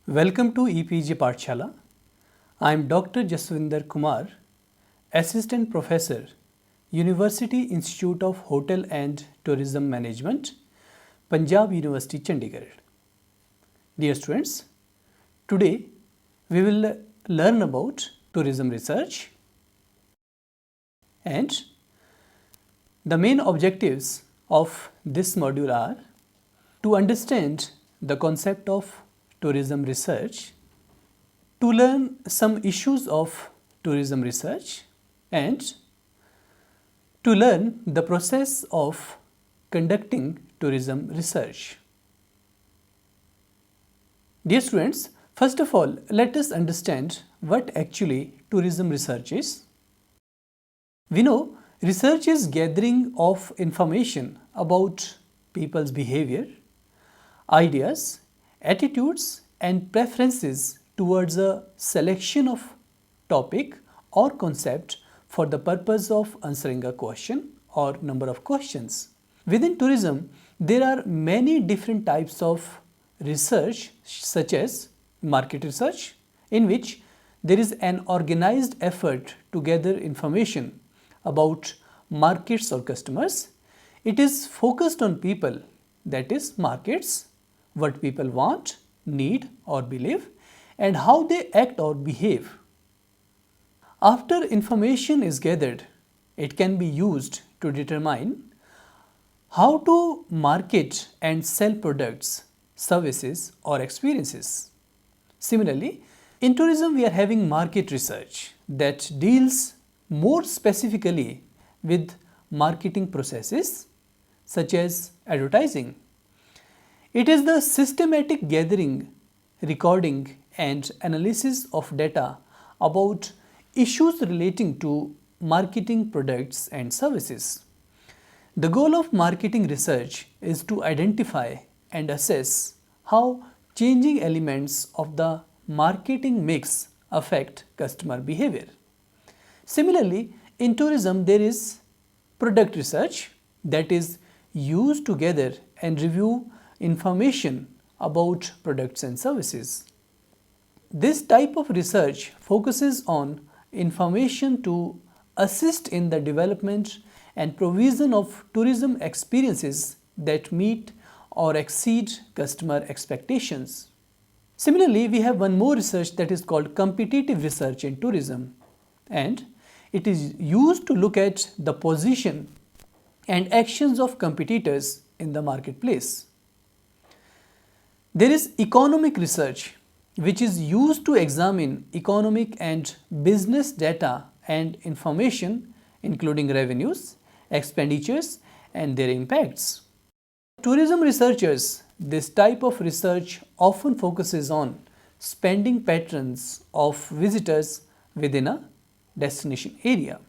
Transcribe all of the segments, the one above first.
Welcome to EPG Pathshala. I am Dr. Jaswinder Kumar, Assistant Professor, University Institute of Hotel and Tourism Management, Punjab University, Chandigarh. Dear students, today we will learn about tourism research, and the main objectives of this module are to understand the concept of tourism research, to learn some issues of tourism research, and to learn the process of conducting tourism research. Dear students, first of all, let us understand what actually tourism research is. We know research is gathering of information about people's behavior, ideas, attitudes and preferences towards a selection of topic or concept for the purpose of answering a question or number of questions. Within tourism, there are many different types of research such as market research, in which there is an organized effort to gather information about markets or customers. It is focused on people, that is markets, what people want, need or believe, and how they act or behave. After information is gathered, it can be used to determine how to market and sell products, services or experiences. Similarly, in tourism we are having market research that deals more specifically with marketing processes such as advertising. It is the systematic gathering, recording and analysis of data about issues relating to marketing products and services. The goal of marketing research is to identify and assess how changing elements of the marketing mix affect customer behavior. Similarly, in tourism there is product research that is used to gather and review information about products and services. This type of research focuses on information to assist in the development and provision of tourism experiences that meet or exceed customer expectations. Similarly, we have one more research that is called competitive research in tourism, and it is used to look at the position and actions of competitors in the marketplace. There is economic research which is used to examine economic and business data and information including revenues, expenditures and their impacts. Tourism researchers, this type of research often focuses on spending patterns of visitors within a destination area.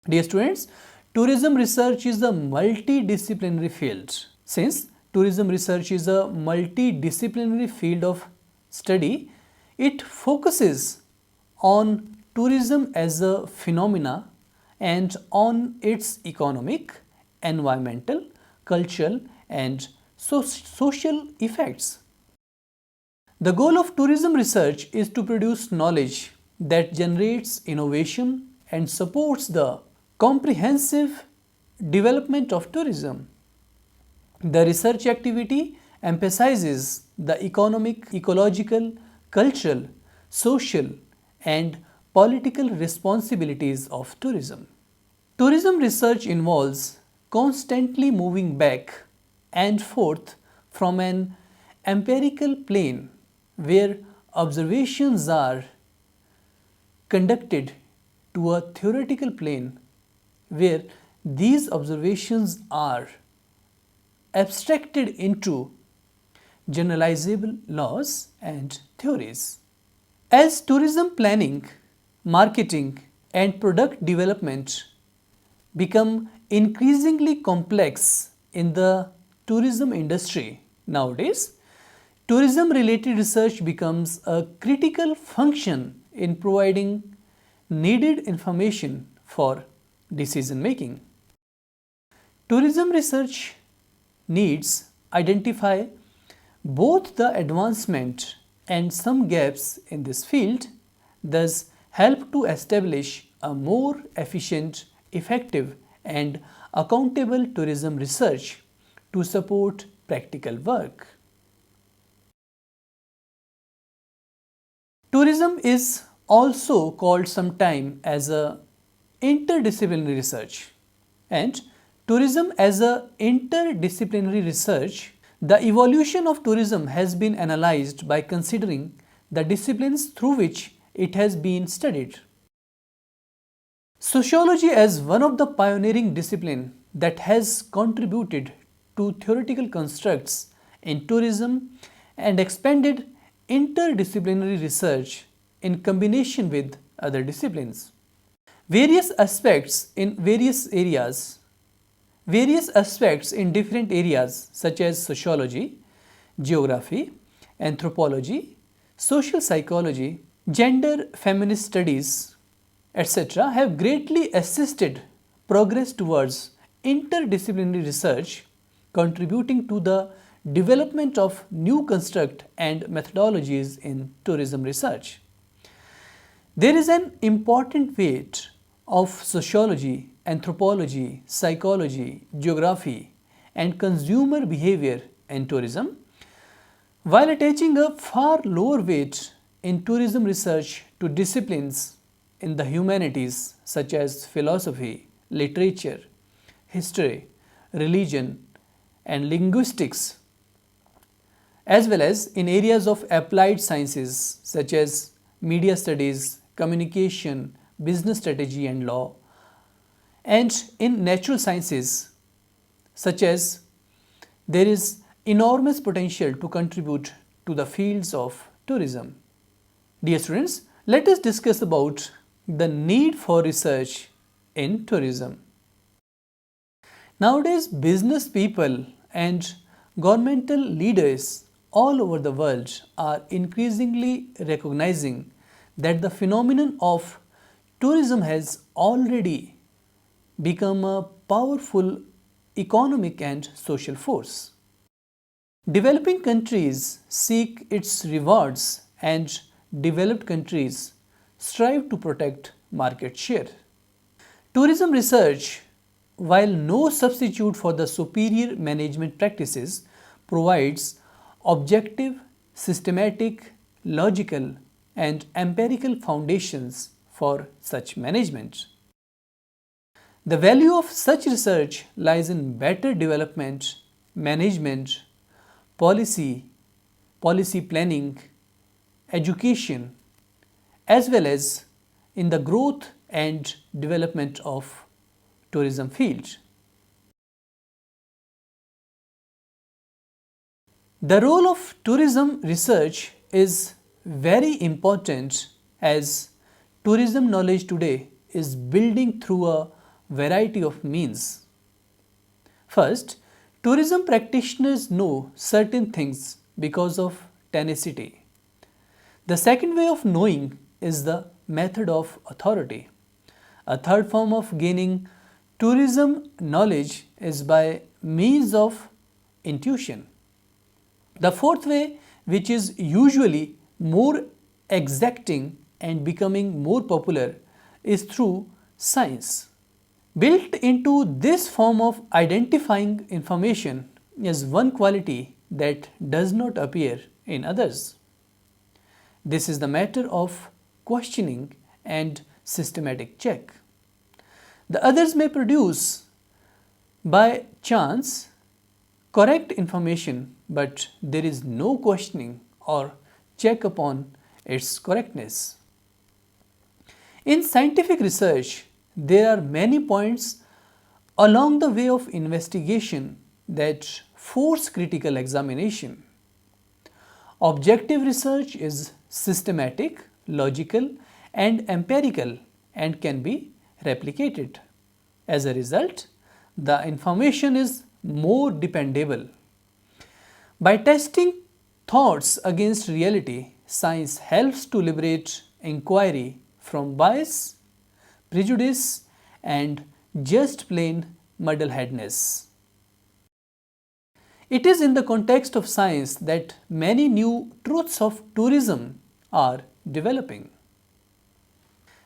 Dear students, tourism research is a multidisciplinary field. Since tourism research is a multidisciplinary field of study, it focuses on tourism as a phenomena and on its economic, environmental, cultural and social effects. The goal of tourism research is to produce knowledge that generates innovation and supports the comprehensive development of tourism. The research activity emphasizes the economic, ecological, cultural, social and political responsibilities of tourism. Tourism research involves constantly moving back and forth from an empirical plane where observations are conducted to a theoretical plane where these observations are abstracted into generalizable laws and theories. As tourism planning, marketing and product development become increasingly complex in the tourism industry nowadays, tourism related research becomes a critical function in providing needed information for decision making. Tourism research needs identify Both the advancement and some gaps in this field thus help to establish a more efficient, effective and accountable tourism research to support practical work. Tourism is also called sometime as a interdisciplinary research, and tourism as a interdisciplinary research, the evolution of tourism has been analyzed by considering the disciplines through which it has been studied. Sociology as one of the pioneering disciplines that has contributed to theoretical constructs in tourism and expanded interdisciplinary research in combination with other disciplines. Various aspects in different areas such as sociology, geography, anthropology, social psychology, gender feminist studies, etc. have greatly assisted progress towards interdisciplinary research, contributing to the development of new construct and methodologies in tourism research. There is an important weight of sociology, anthropology, psychology, geography, and consumer behavior in tourism, while attaching a far lower weight in tourism research to disciplines in the humanities such as philosophy, literature, history, religion, and linguistics, as well as in areas of applied sciences such as media studies, communication, business strategy and law, and in natural sciences such as there is enormous potential to contribute to the fields of tourism. Dear students, let us discuss about the need for research in tourism. Nowadays, business people and governmental leaders all over the world are increasingly recognizing that the phenomenon of tourism has already become a powerful economic and social force. Developing countries seek its rewards and developed countries strive to protect market share. Tourism research, while no substitute for the superior management practices, provides objective, systematic, logical, and empirical foundations for such management. The value of such research lies in better development, management, policy planning, education, as well as in the growth and development of tourism field. The role of tourism research is very important as tourism knowledge today is building through a variety of means. First, tourism practitioners know certain things because of tenacity. The second way of knowing is the method of authority. A third form of gaining tourism knowledge is by means of intuition. The fourth way, which is usually more exacting and becoming more popular, is through science. Built into this form of identifying information is one quality that does not appear in others. This is the matter of questioning and systematic check. The others may produce by chance correct information, but there is no questioning or check upon its correctness. In scientific research, there are many points along the way of investigation that force critical examination. Objective research is systematic, logical, and empirical and can be replicated. As a result, the information is more dependable. By testing thoughts against reality, science helps to liberate inquiry from bias, prejudice, and just plain muddleheadedness. It is in the context of science that many new truths of tourism are developing.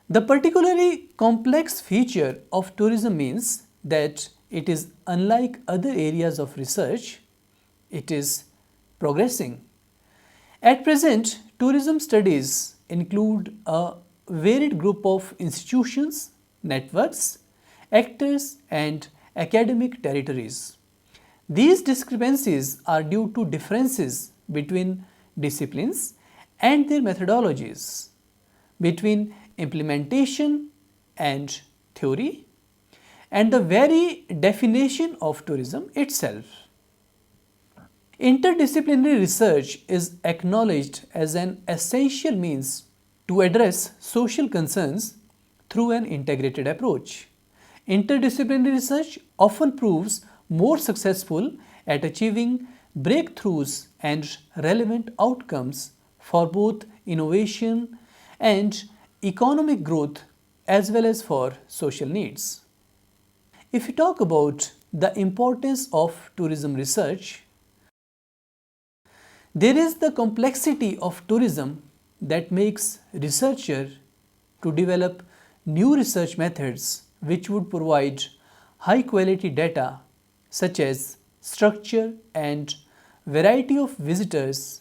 The particularly complex feature of tourism means that it is unlike other areas of research, it is progressing. At present, tourism studies include a varied group of institutions, networks, actors, and academic territories. These discrepancies are due to differences between disciplines and their methodologies, between implementation and theory, and the very definition of tourism itself. Interdisciplinary research is acknowledged as an essential means to address social concerns through an integrated approach. Interdisciplinary research often proves more successful at achieving breakthroughs and relevant outcomes for both innovation and economic growth as well as for social needs. If we talk about the importance of tourism research, there is the complexity of tourism that makes researchers to develop new research methods which would provide high quality data such as structure and variety of visitors,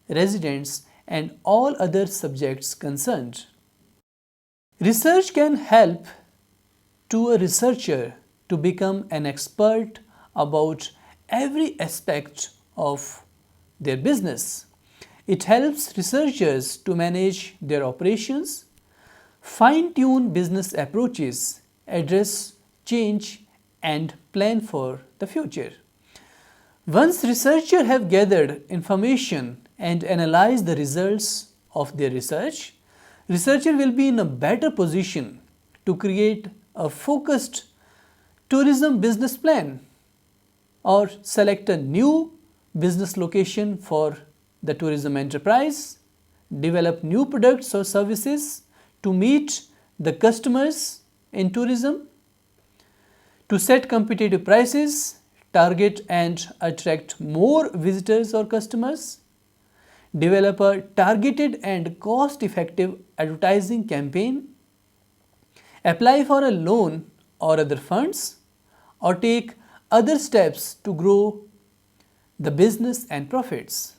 residents, and all other subjects concerned. Research can help to a researcher to become an expert about every aspect of their business. It helps researchers to manage their operations, fine-tune business approaches, address change, and plan for the future. Once researchers have gathered information and analyzed the results of their research, researcher will be in a better position to create a focused tourism business plan or select a new business location for the tourism enterprise, develop new products or services to meet the customers in tourism, to set competitive prices, target and attract more visitors or customers, develop a targeted and cost-effective advertising campaign, apply for a loan or other funds, or take other steps to grow the business and profits.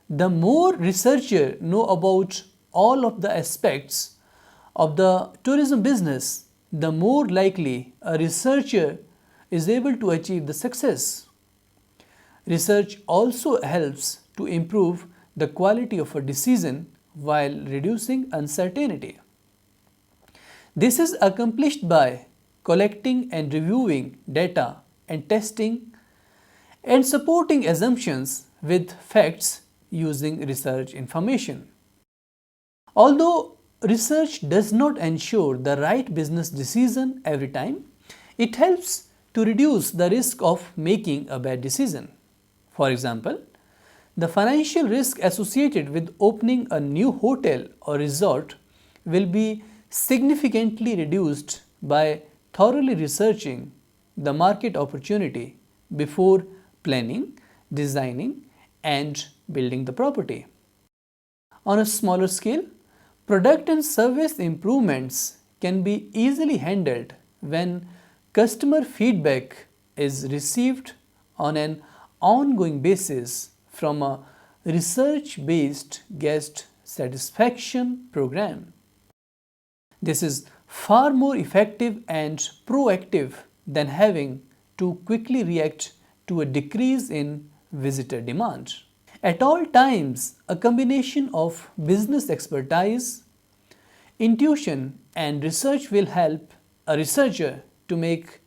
The more researchers know about all of the aspects of the tourism business, the more likely a researcher is able to achieve the success. Research also helps to improve the quality of a decision while reducing uncertainty. This is accomplished by collecting and reviewing data and testing and supporting assumptions with facts using research information. Although research does not ensure the right business decision every time, it helps to reduce the risk of making a bad decision. For example, the financial risk associated with opening a new hotel or resort will be significantly reduced by thoroughly researching the market opportunity before planning, designing, and building the property. On a smaller scale, product and service improvements can be easily handled when customer feedback is received on an ongoing basis from a research-based guest satisfaction program. This is far more effective and proactive than having to quickly react to a decrease in visitor demand. At all times, a combination of business expertise, intuition, and research will help a researcher to make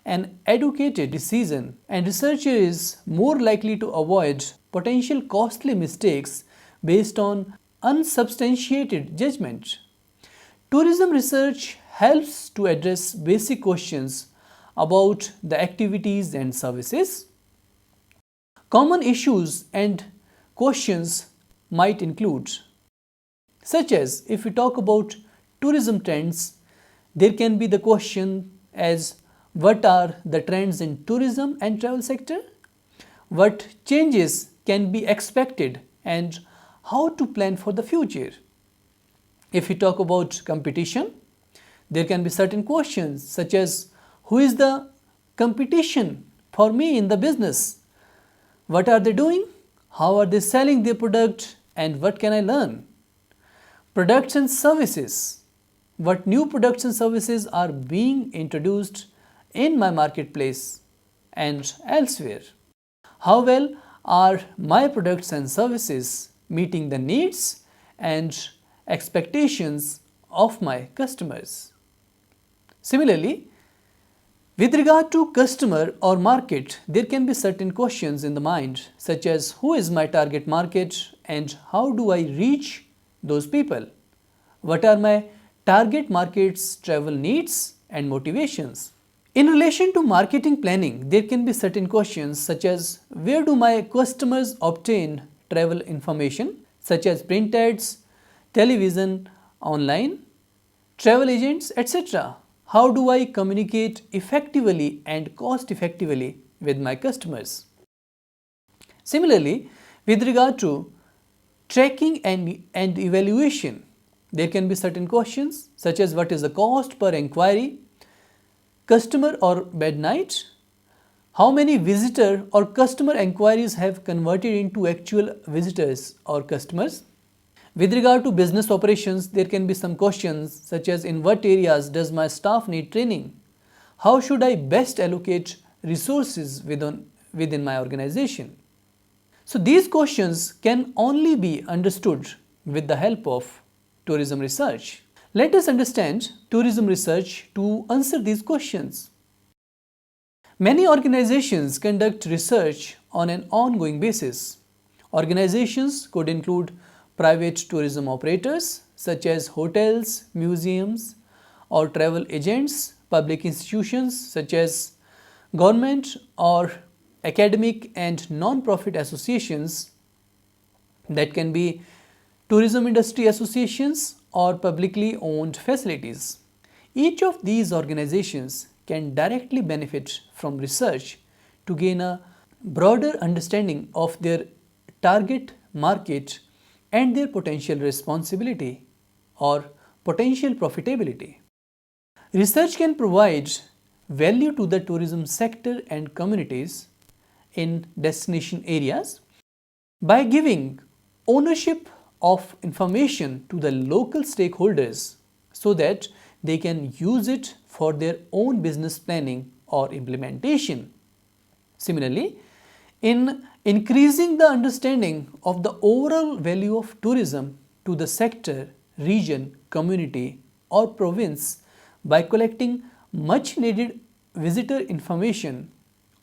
an educated decision, and researcher is more likely to avoid potential costly mistakes based on unsubstantiated judgment. Tourism research helps to address basic questions about the activities and services. Common issues and questions might include, such as if we talk about tourism trends, there can be the question as what are the trends in tourism and travel sector? what changes can be expected, and how to plan for the future. If we talk about competition, there can be certain questions such as who is the competition for me in the business? What are they doing? How are they selling their product? And what can I learn? Products and services. What new products and services are being introduced in my marketplace and elsewhere? How well are my products and services meeting the needs and expectations of my customers? Similarly, with regard to customer or market, there can be certain questions in the mind such as who is my target market and how do I reach those people? What are my target market's travel needs and motivations? In relation to marketing planning, there can be certain questions such as where do my customers obtain travel information such as print ads, television, online, travel agents, etc. How do I communicate effectively and cost effectively with my customers? Similarly, with regard to tracking and evaluation, there can be certain questions such as what is the cost per inquiry, customer or bed night, how many visitor or customer inquiries have converted into actual visitors or customers. With regard to business operations, there can be some questions such as in what areas does my staff need training? How should I best allocate resources within my organization? So these questions can only be understood with the help of tourism research. Let us understand tourism research to answer these questions. Many organizations conduct research on an ongoing basis. Organizations could include private tourism operators such as hotels, museums, or travel agents, public institutions such as government or academic and non-profit associations, that can be tourism industry associations or publicly owned facilities. Each of these organizations can directly benefit from research to gain a broader understanding of their target market and their potential responsibility or potential profitability. Research can provide value to the tourism sector and communities in destination areas by giving ownership of information to the local stakeholders so that they can use it for their own business planning or implementation. Similarly, in increasing the understanding of the overall value of tourism to the sector, region, community, or province by collecting much needed visitor information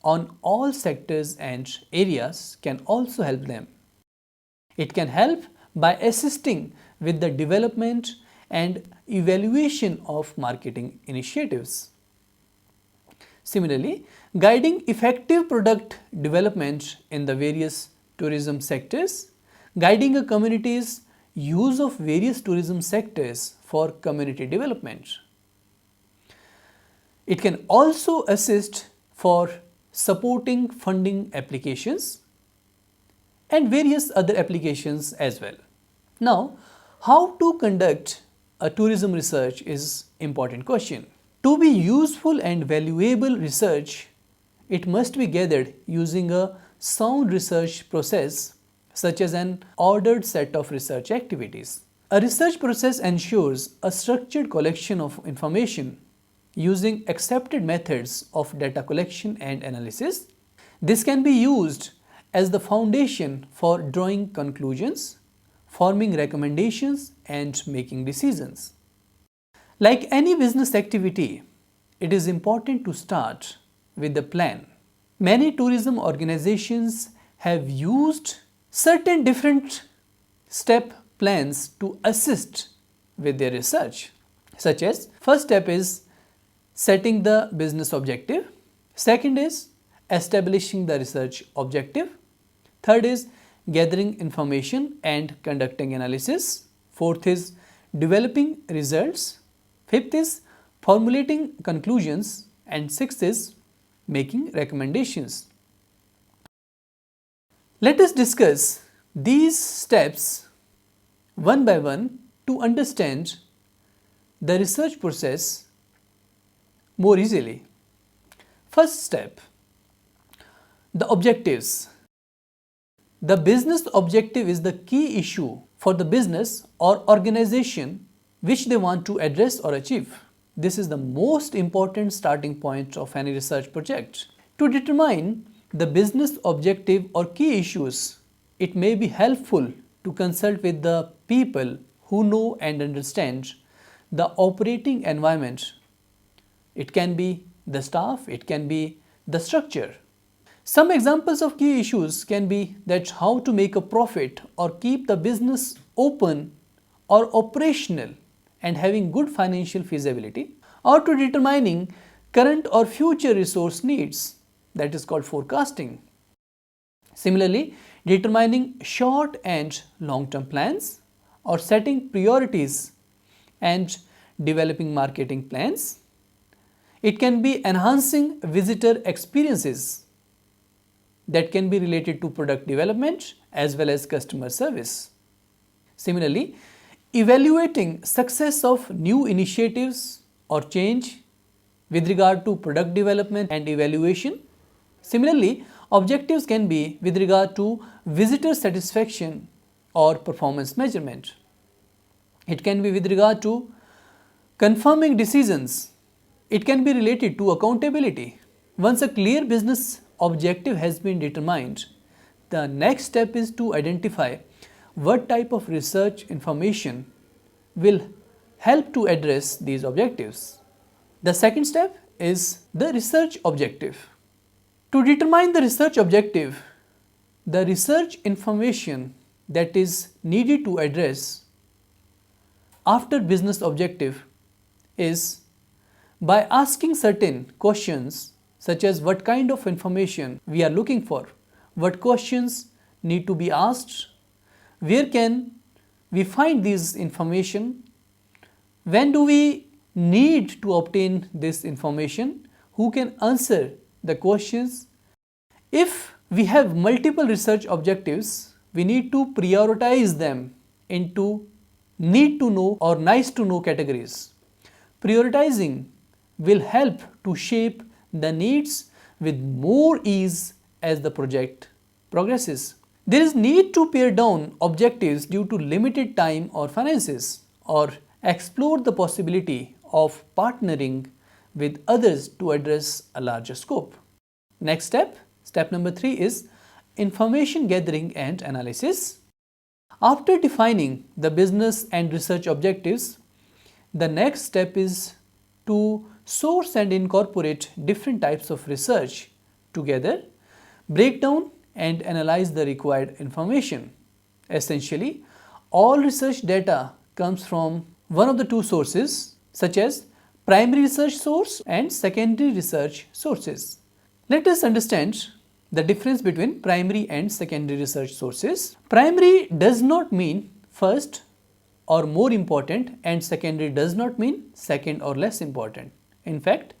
on all sectors and areas can also help them. It can help by assisting with the development and evaluation of marketing initiatives. Similarly, guiding effective product development in the various tourism sectors, guiding a community's use of various tourism sectors for community development. It can also assist for supporting funding applications and various other applications as well. Now, how to conduct a tourism research is important question. To be useful and valuable research, it must be gathered using a sound research process such as an ordered set of research activities. A research process ensures a structured collection of information using accepted methods of data collection and analysis. This can be used as the foundation for drawing conclusions, forming recommendations, and making decisions. Like any business activity, it is important to start with a plan. Many tourism organizations have used certain different step plans to assist with their research, such as first step is setting the business objective, second is establishing the research objective, third is gathering information and conducting analysis, fourth is developing results, fifth is formulating conclusions, and sixth is making recommendations. Let us discuss these steps one by one to understand the research process more easily. First step, the objectives. The business objective is the key issue for the business or organization which they want to address or achieve. This is the most important starting point of any research project. To determine the business objective or key issues, it may be helpful to consult with the people who know and understand the operating environment. It can be the staff, it can be the structure. Some examples of key issues can be that how to make a profit or keep the business open or operational and having good financial feasibility, or to determining current or future resource needs, that is called forecasting. Similarly, determining short and long-term plans or setting priorities and developing marketing plans. It can be enhancing visitor experiences that can be related to product development as well as customer service. Similarly, evaluating success of new initiatives or change with regard to product development and evaluation. Similarly, objectives can be with regard to visitor satisfaction or performance measurement. It can be with regard to confirming decisions. It can be related to accountability. Once a clear business objective has been determined, the next step is to identify what type of research information will help to address these objectives. The second step is the research objective. To determine the research objective, the research information that is needed to address after business objective is by asking certain questions such as what kind of information we are looking for, what questions need to be asked, where can we find this information, when do we need to obtain this information, who can answer the questions. If we have multiple research objectives, we need to prioritize them into need to know or nice to know categories. Prioritizing will help to shape the needs with more ease as the project progresses. There is need to pare down objectives due to limited time or finances, or explore the possibility of partnering with others to address a larger scope. Next step, step number 3 is information gathering and analysis. After defining the business and research objectives, the next step is to source and incorporate different types of research together, break down and analyze the required information. Essentially, all research data comes from one of the two sources, such as primary research source and secondary research sources. Let us understand the difference between primary and secondary research sources. Primary does not mean first or more important, and secondary does not mean second or less important. In fact,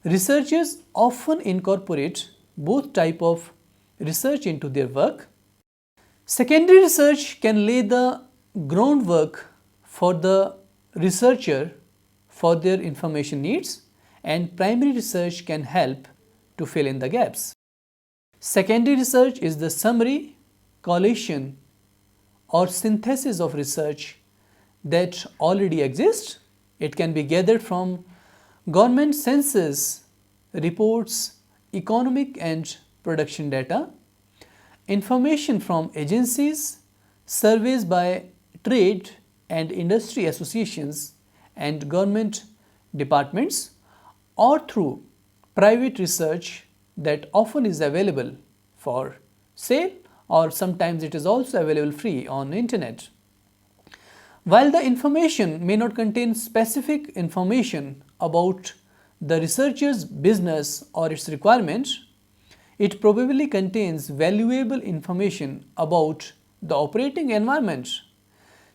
researchers often incorporate both type of research into their work. Secondary research can lay the groundwork for the researcher for their information needs, and primary research can help to fill in the gaps. Secondary research is the summary, collation or synthesis of research that already exists. It can be gathered from government census reports, economic and production data, information from agencies, surveys by trade and industry associations and government departments, or through private research that often is available for sale, or sometimes it is also available free on internet. While the information may not contain specific information about the researcher's business or its requirements, it probably contains valuable information about the operating environment.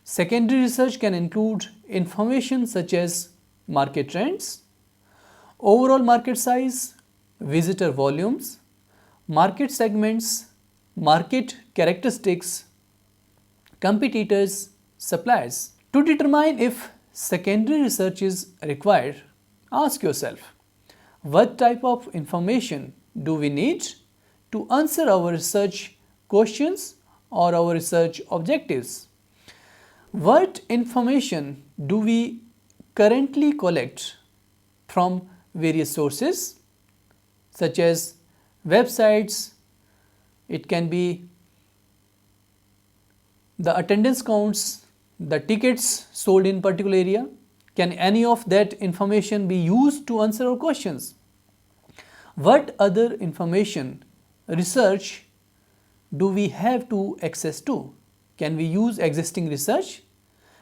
Secondary research can include information such as market trends, overall market size, visitor volumes, market segments, market characteristics, competitors, suppliers. To determine if secondary research is required, ask yourself, what type of information do we need to answer our research questions or our research objectives? What information do we currently collect from various sources such as websites, it can be the attendance counts, the tickets sold in particular area. Can any of that information be used to answer our questions? What other information, research do we have to access to? Can we use existing research?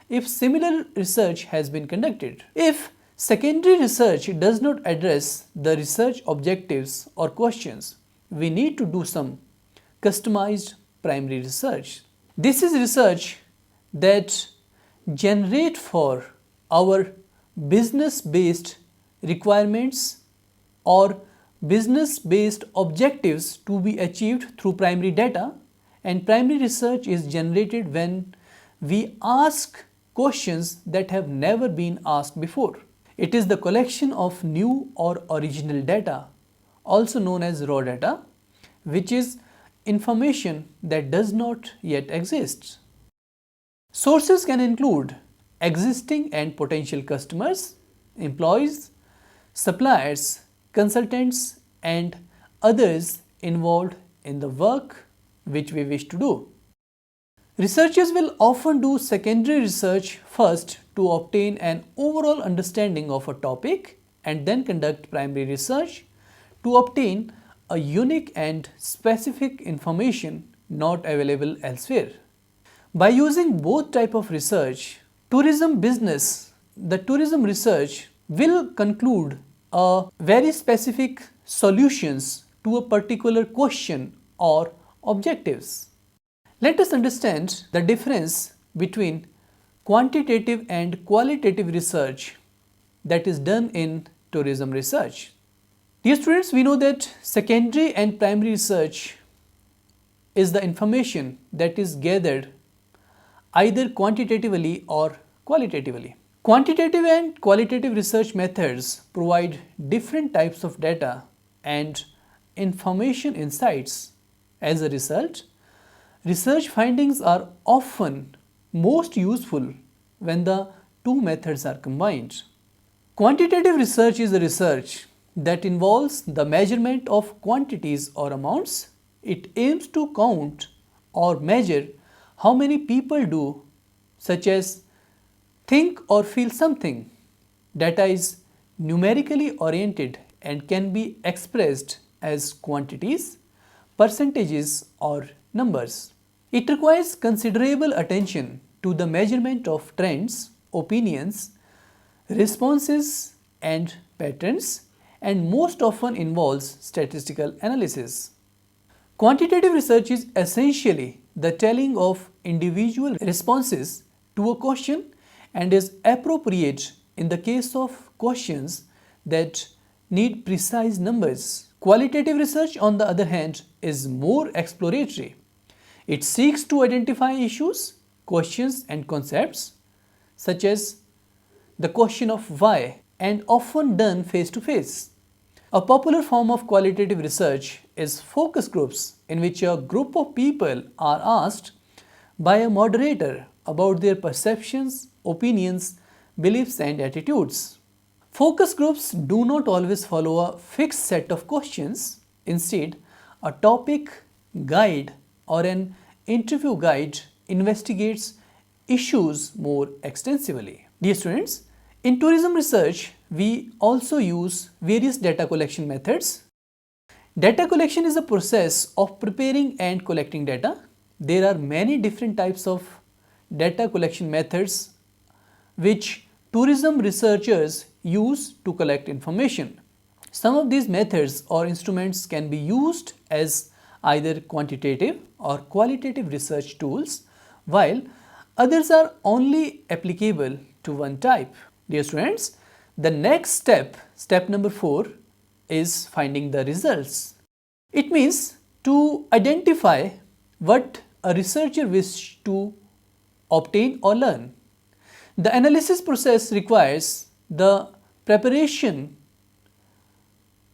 If similar research has been conducted. If secondary research does not address the research objectives or questions, we need to do some customized primary research. This is research that generate for our business-based requirements or business-based objectives to be achieved through primary data, and primary research is generated when we ask questions that have never been asked before. It is the collection of new or original data, also known as raw data, which is information that does not yet exist. Sources can include existing and potential customers, employees, suppliers, consultants, and others involved in the work which we wish to do. Researchers will often do secondary research first to obtain an overall understanding of a topic and then conduct primary research to obtain a unique and specific information not available elsewhere. By using both type of research, the tourism research will conclude a very specific solutions to a particular question or objectives. Let us understand the difference between quantitative and qualitative research that is done in tourism research. Dear students, we know that secondary and primary research is the information that is gathered either quantitatively or qualitatively. Quantitative and qualitative research methods provide different types of data and information insights. As a result, research findings are often most useful when the two methods are combined. Quantitative research is a research that involves the measurement of quantities or amounts. It aims to count or measure how many people do, such as think or feel something. Data is numerically oriented and can be expressed as quantities, percentages, or numbers. It requires considerable attention to the measurement of trends, opinions, responses, and patterns, and most often involves statistical analysis. Quantitative research is essentially the telling of individual responses to a question and is appropriate in the case of questions that need precise numbers. Qualitative research, on the other hand, is more exploratory. It seeks to identify issues, questions, and concepts such as the question of why, and often done face to face. A popular form of qualitative research is focus groups, in which a group of people are asked by a moderator about their perceptions, opinions, beliefs, and attitudes. Focus groups do not always follow a fixed set of questions. Instead, a topic guide or an interview guide investigates issues more extensively. Dear students, in tourism research, we also use various data collection methods. Data collection is a process of preparing and collecting data. There are many different types of data collection methods which tourism researchers use to collect information. Some of these methods or instruments can be used as either quantitative or qualitative research tools, while others are only applicable to one type. Dear students, the next step number 4, is finding the results. It means to identify what a researcher wishes to obtain or learn. The analysis process requires the preparation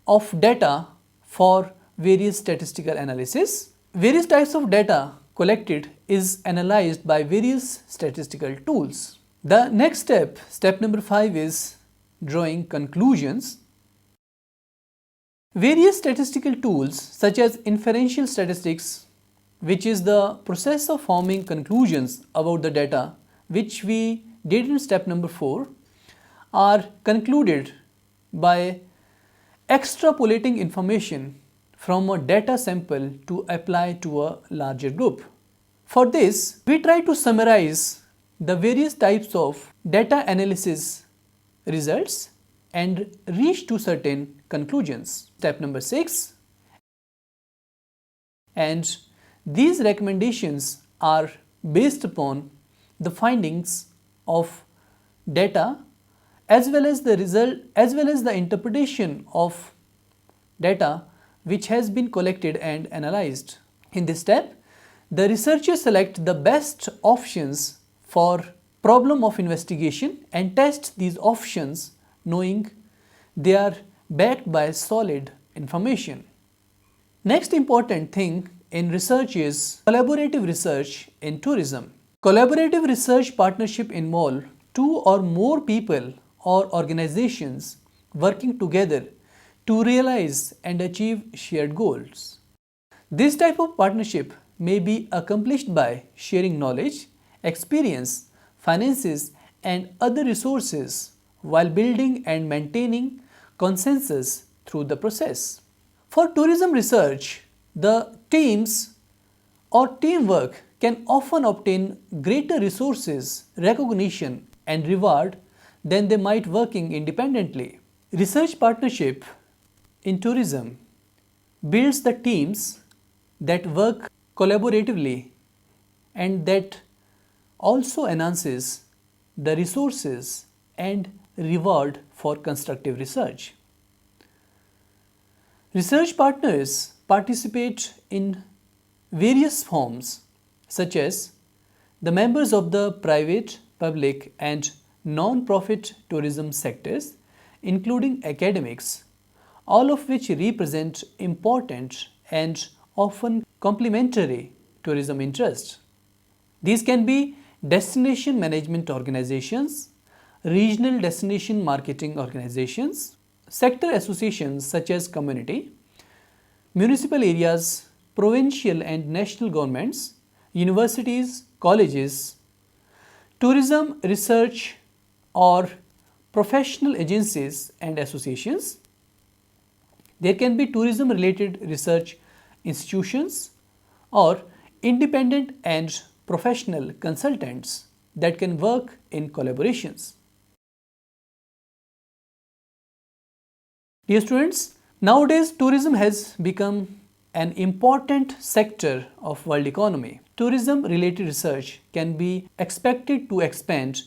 of data for various statistical analysis. Various types of data collected is analyzed by various statistical tools. The next step, step number 5, is drawing conclusions. Various statistical tools such as inferential statistics, which is the process of forming conclusions about the data, which we did in step number 4, are concluded by extrapolating information from a data sample to apply to a larger group. For this, we try to summarize the various types of data analysis results and reach to certain conclusions. Step number 6, and these recommendations are based upon the findings of data as well as the interpretation of data which has been collected and analyzed. In this step, the researchers select the best options for problem of investigation and test these options knowing they are backed by solid information. Next important thing in research is collaborative research in tourism. Collaborative research partnership involve two or more people or organizations working together to realize and achieve shared goals. This type of partnership may be accomplished by sharing knowledge, experience, finances, and other resources while building and maintaining consensus through the process. For tourism research, the teams or teamwork can often obtain greater resources, recognition, and reward than they might working independently. Research partnership in tourism builds the teams that work collaboratively and that also enhances the resources and reward for constructive research. Research partners participate in various forms such as the members of the private, public and non-profit tourism sectors, including academics, all of which represent important and often complementary tourism interests. These can be destination management organizations, regional destination marketing organizations, sector associations such as community, municipal areas, provincial and national governments, universities, colleges, tourism research or professional agencies and associations. There can be tourism related research institutions or independent and professional consultants that can work in collaborations. Dear students, nowadays tourism has become an important sector of world economy. Tourism related research can be expected to expand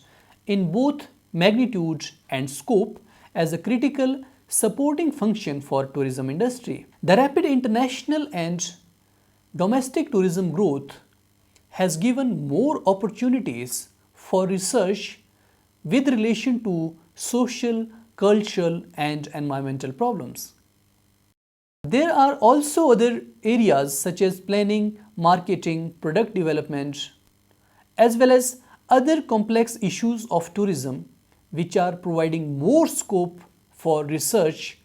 in both magnitude and scope as a critical supporting function for tourism industry. The rapid international and domestic tourism growth has given more opportunities for research with relation to social, cultural and environmental problems. There are also other areas such as planning, marketing, product development, as well as other complex issues of tourism which are providing more scope for research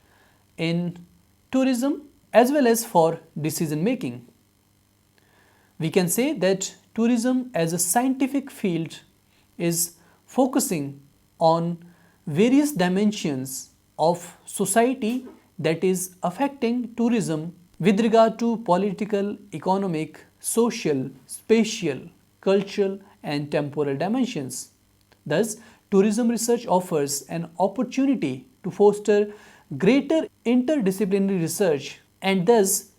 in tourism as well as for decision making. We can say that tourism as a scientific field is focusing on various dimensions of society that is affecting tourism with regard to political, economic, social, spatial, cultural and temporal dimensions. Thus, tourism research offers an opportunity to foster greater interdisciplinary research and thus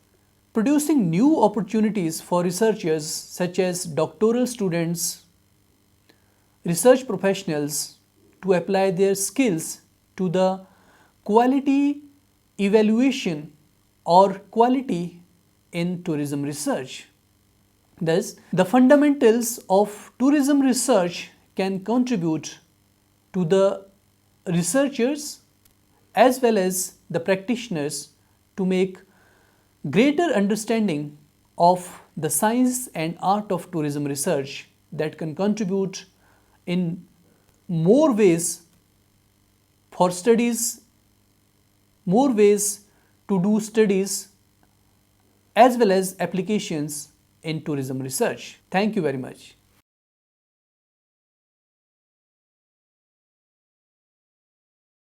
producing new opportunities for researchers such as doctoral students, research professionals to apply their skills to the quality evaluation or quality in tourism research. Thus, the fundamentals of tourism research can contribute to the researchers as well as the practitioners to make greater understanding of the science and art of tourism research that can contribute in more ways for studies, more ways to do studies as well as applications in tourism research. Thank you very much.